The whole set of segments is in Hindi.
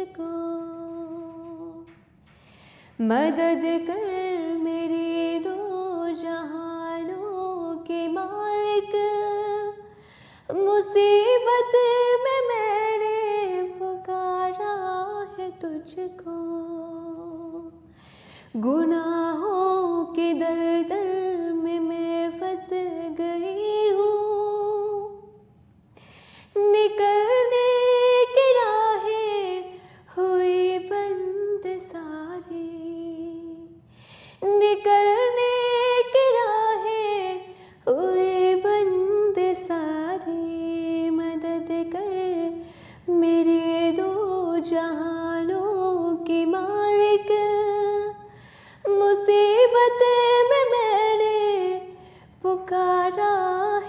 तुझको। मदद कर मेरे दो जहानों के मालिक, मुसीबत में मैंने पुकारा है तुझको। गुनाहों के दलदल में मैं फंस गई हूँ, निकलने की राहें हुई बंद सारी, निकलने की राहें हुई बंद सारी। मदद कर मेरे दो जहानों के मालिक, मुसीबत में मैंने पुकारा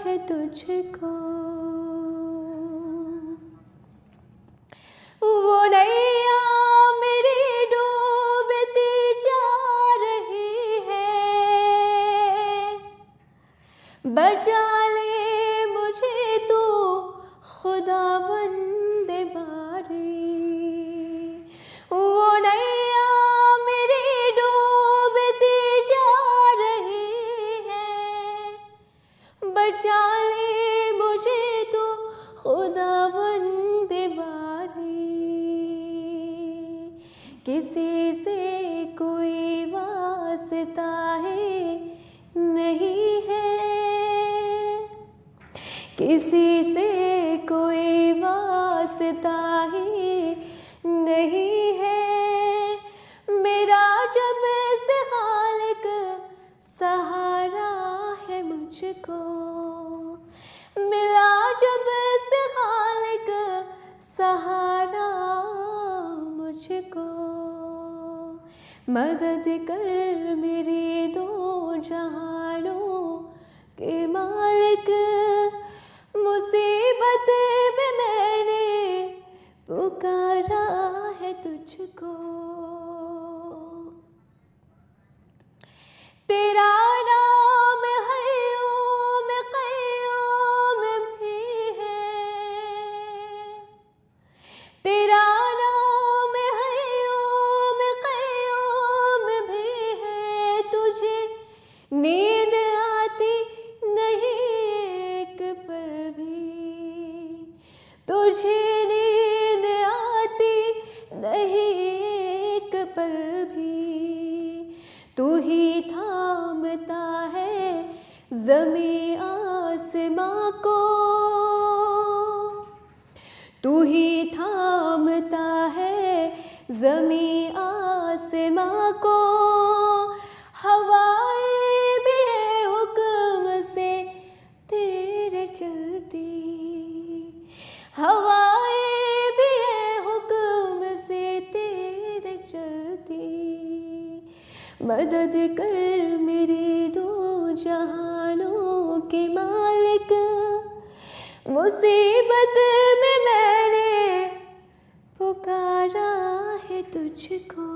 है तुझको। वो नैया मेरी डूबती जा रही है, बचा ले मुझे तू खुदावंद बारी। वो नैया मेरी डूबती जा रही है, बचा ले मुझे तू खुदावंद बारी। किसी से कोई वास्ता है नहीं है, किसी से कोई वास्ता ही नहीं है। मेरा जब से खालिक सहारा है मुझको, मिला जब से खालिक सहारा मुझको। मदद कर मेरे दो जहानों के मालिक, मुसीबत में मैंने पुकारा है तुझको। तेरा नाम हय्यूम क़य्यूम भी है, तेरा नाम हय्यूम क़य्यूम भी है। तुझे नींद आती नहीं एक पल भी, तुझे नींद आती नहीं एक पल भी। तू ही थामता है ज़मीं आसमां को, तू ही थामता है ज़मीं आसमां को। हवाएं भी है हुक्म से तेरे चलती, हवाएं भी है हुक्म से तेरे चलती। मदद कर मेरे दो जहानों के मालिक, मुसीबत में मैंने पुकारा है तुझको।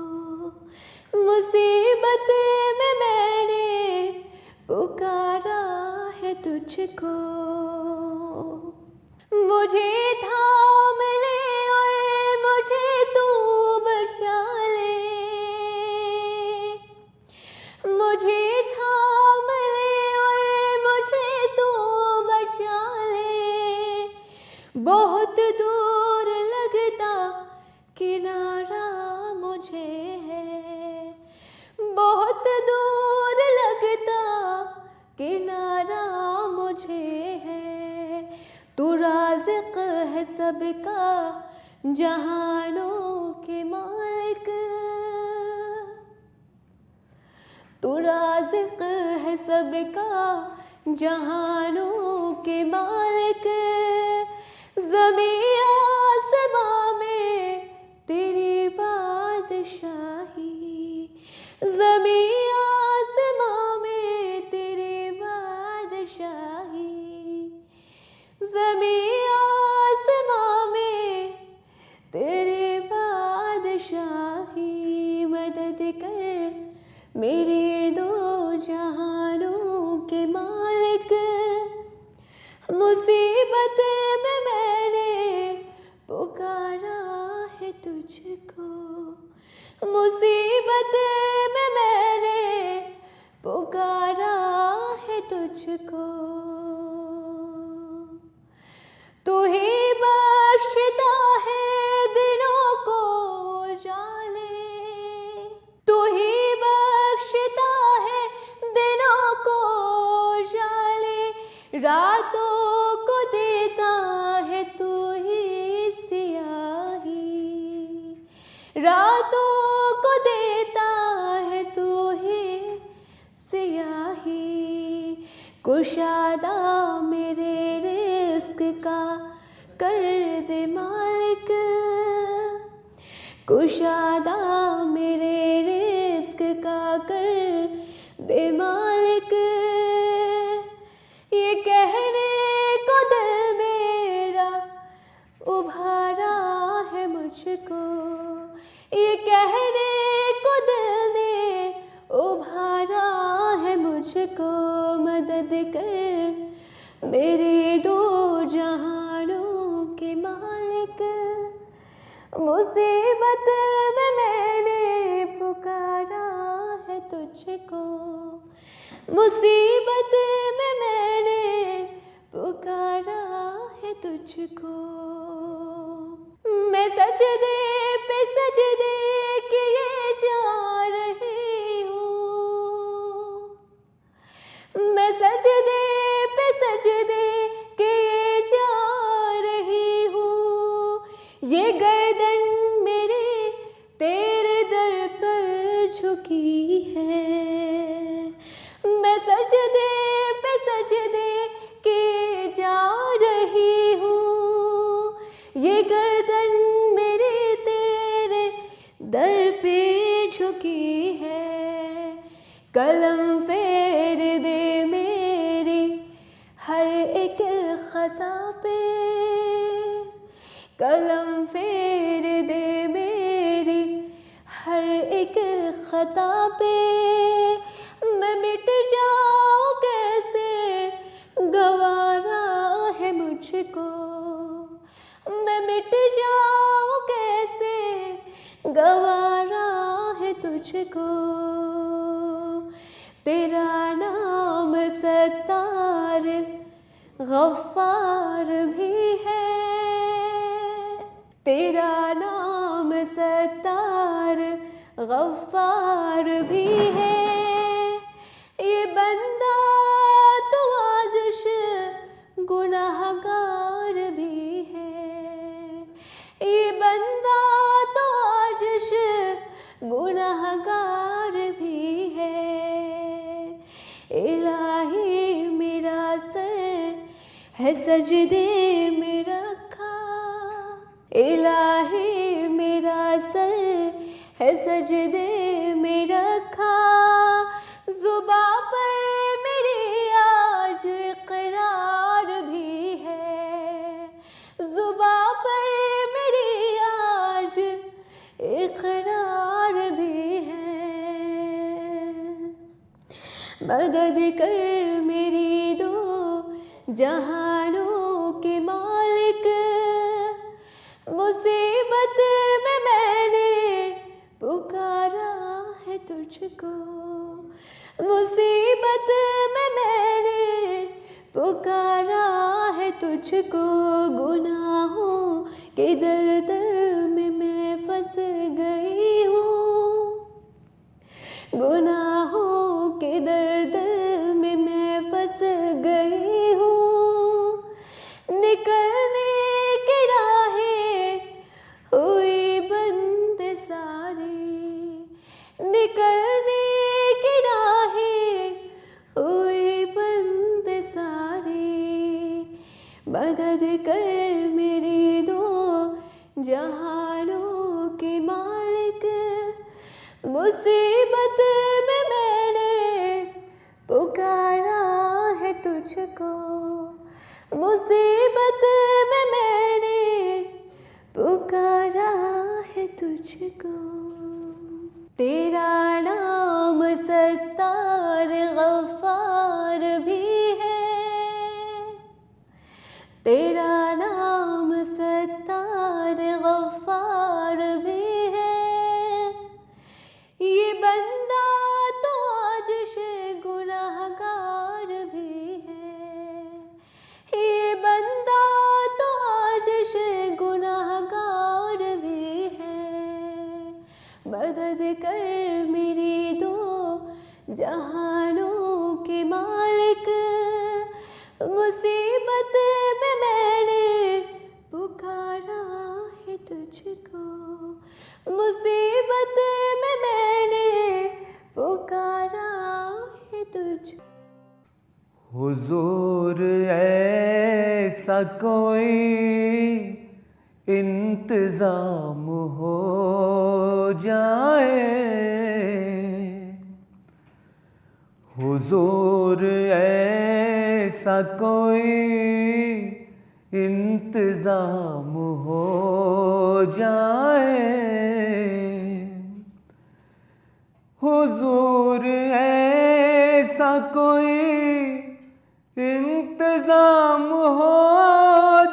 मुसीबत में मैंने पुकारा है तुझको। मुझे थाम ले और मुझे तू बचा ले, मुझे थाम ले और मुझे तू बचा ले। बहुत दूर लगता किनारा मुझे है, बहुत दूर लगता किनारा मुझे है। तू राज़िक़ है सबका जहानों के मालिक, तू राज़िक़ है सबका जहानों के मालिक। ज़मीं आसमां में तेरी बादशाही, ज़मीं आसमां में तेरी बादशाही। ज़मीं आसमां में तेरी बादशाही। मदद कर मेरे दो जहानों के मालिक, मुसीबत में मैंने पुकारा है तुझको। कुशादा मेरे रिस्क का कर दे मालिक, कुशादा मेरे रिस्क का कर दे मालिक। ये कहने को दिल मेरा उभारा है मुझको, ये कहने को दिल ने उभारा है मुझको। मदद कर मेरे दो जहानों के मालिक, मुसीबत में मैंने पुकारा है तुझको, मुसीबत में मैंने पुकारा है तुझको। मैं सजदे पे सजदे किए जा रही हूँ, मैं सजदे पे सजदे किए जा रही हूँ। ये गर्दन मेरे तेरे दर पर झुकी है, मैं सजदे पे सजदे किए जा रही हूँ। ये गर्दन मेरे तेरे दर पे झुकी है। कलम फेर दे मेरी हर एक खता पे, कलम फेर दे मेरी हर एक खता पे। मैं मिट जाऊँ कैसे गवारा है मुझको, मैं मिट जाऊँ कैसे गवारा है तुझको। तेरा नाम सत्तार गफ्फार भी है, तेरा नाम सत्तार गफ्फार भी है। ये बंदा तो आजिश गुनाहगार भी है, ये बंदा तो आजिश गुनाहगार भी है। इलाही मेरा सर है सजदे में रखा, इलाही मेरा सर है सजदे में रखा। ज़ुबां पर मेरी आज इक़रार भी है, ज़ुबां पर मेरी आज इक़रार भी है। मदद कर मेरी दो जहानों के मालिक, मुसीबत में मैंने पुकारा है तुझको, मुसीबत में मैंने पुकारा है तुझको। गुनाहों के दलदल में मैं फंस गई हूँ, गुनाहों के दलदल में मैं फंस गई हूँ। निकलने की राहें हुई बंद सारी, निकलने की राहें हुई बंद सारी। मदद कर मेरी दो जहानों के मालिक, मुसीबत में मैंने पुकारा है तुझको, मुसीबत में मैंने पुकारा है तुझको। तेरा नाम सत्तार गफ्फार भी है, तेरा नाम सत्तार गफ्फार भी है। ये बंदा तो आजिश गुनाहगार भी है, ये बंदा तो आजिश गुनाहगार भी है। मदद कर मेरी दो जहानों के मालिक, मुसीबत में मैंने पुकारा है तुझको, मुसीबत में मैंने पुकारा है तुझको। हुजूर ऐसा कोई इंतजाम हो जाए, हुजूर ऐसा कोई इंतजाम हो जाए, हुजूर ऐसा कोई इंतजाम हो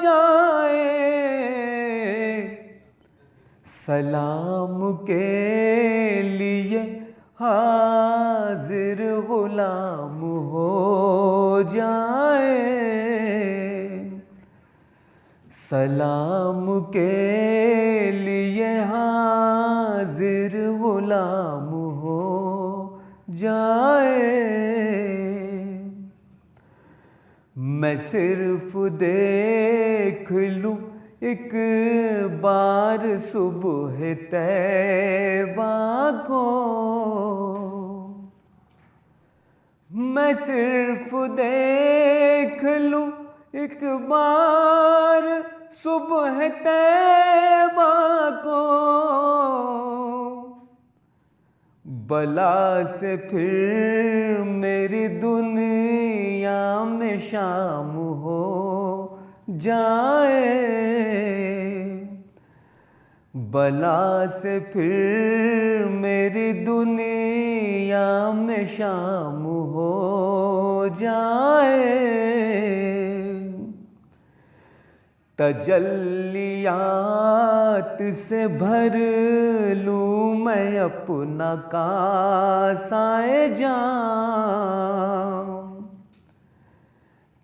जाए, सलाम के लिए हाजिर गुलाम हो जाए, सलाम के लिए हाजिर गुलाम हो जाए। मैं सिर्फ देख लूं एक बार सुबह तैबा को, मैं सिर्फ देख लूं एक बार सुबह तैबा को, बला से फिर मेरी दुनिया में शाम हो जाए, बला से फिर मेरी दुनिया में शाम हो जाए, तजल्लियात से भर लूं मैं अपना कासाए जाम,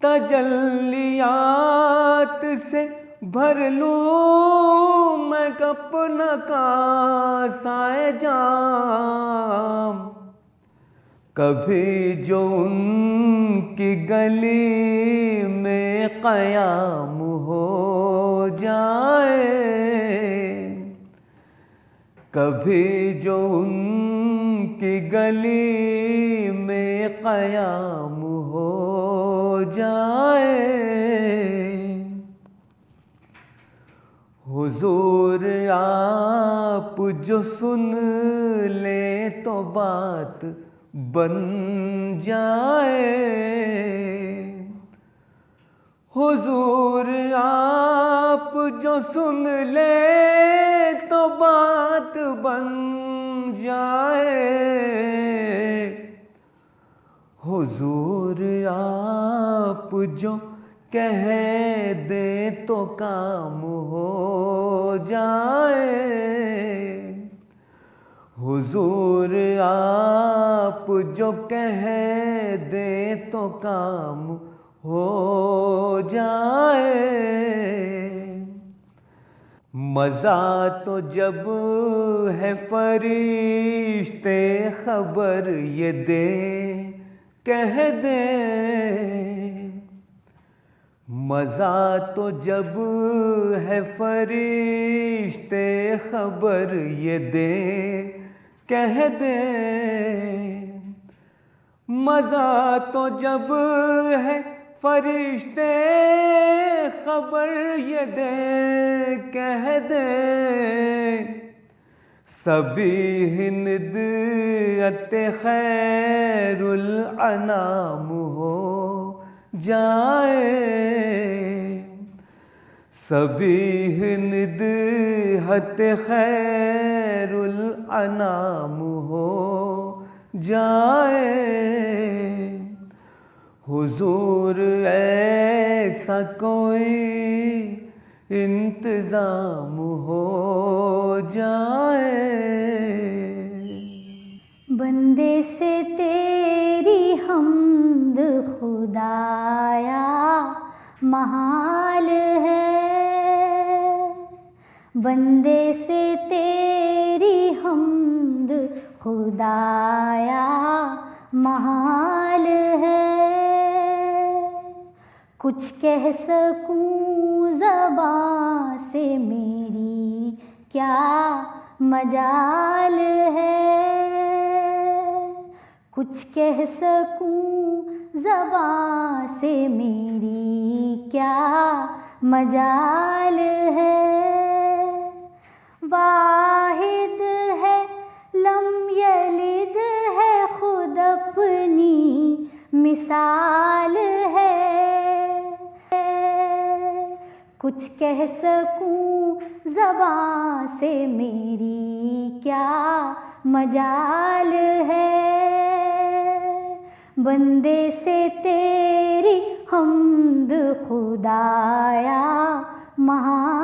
तजल्लियात से भर लूं मैं अपना कासाए जाम, कभी जो उनकी गली में क़याम हो जाए, कभी जो उनकी गली में क़याम हो जाए, हुजूर आप जो सुन ले तो बात बन जाए, हुजूर आप जो सुन ले तो बात बन जाए, हुजूर आप जो कह दे तो काम हो जाए, हुजूर आप जो कह दे तो काम हो जाए। मज़ा तो जब है फरिश्ते खबर ये दे कह दे, मज़ा तो जब है फरिश्ते खबर ये दे कह दे, मज़ा तो जब है फरिश्ते खबर ये दे कह दे, सभी हिंद अते खैरुल अनाम हो जाए, सभी हिंद हते खैरुल अनाम हो जाए। हुजूर ऐसा कोई इंतजाम हो जाए। बंदे से तेरी हम्द खुदाया महाल है, बंदे से तेरी हम्द खुदाया महाल है, कुछ कह सकूं ज़बां से मेरी क्या मजाल है, कुछ कह सकूं ज़बां से मेरी क्या मजाल है। वाहिद है लम यलिद है खुद अपनी मिसाल है। कुछ कह सकूं ज़बां से मेरी क्या मजाल है। बंदे से तेरी हम्द खुदाया महान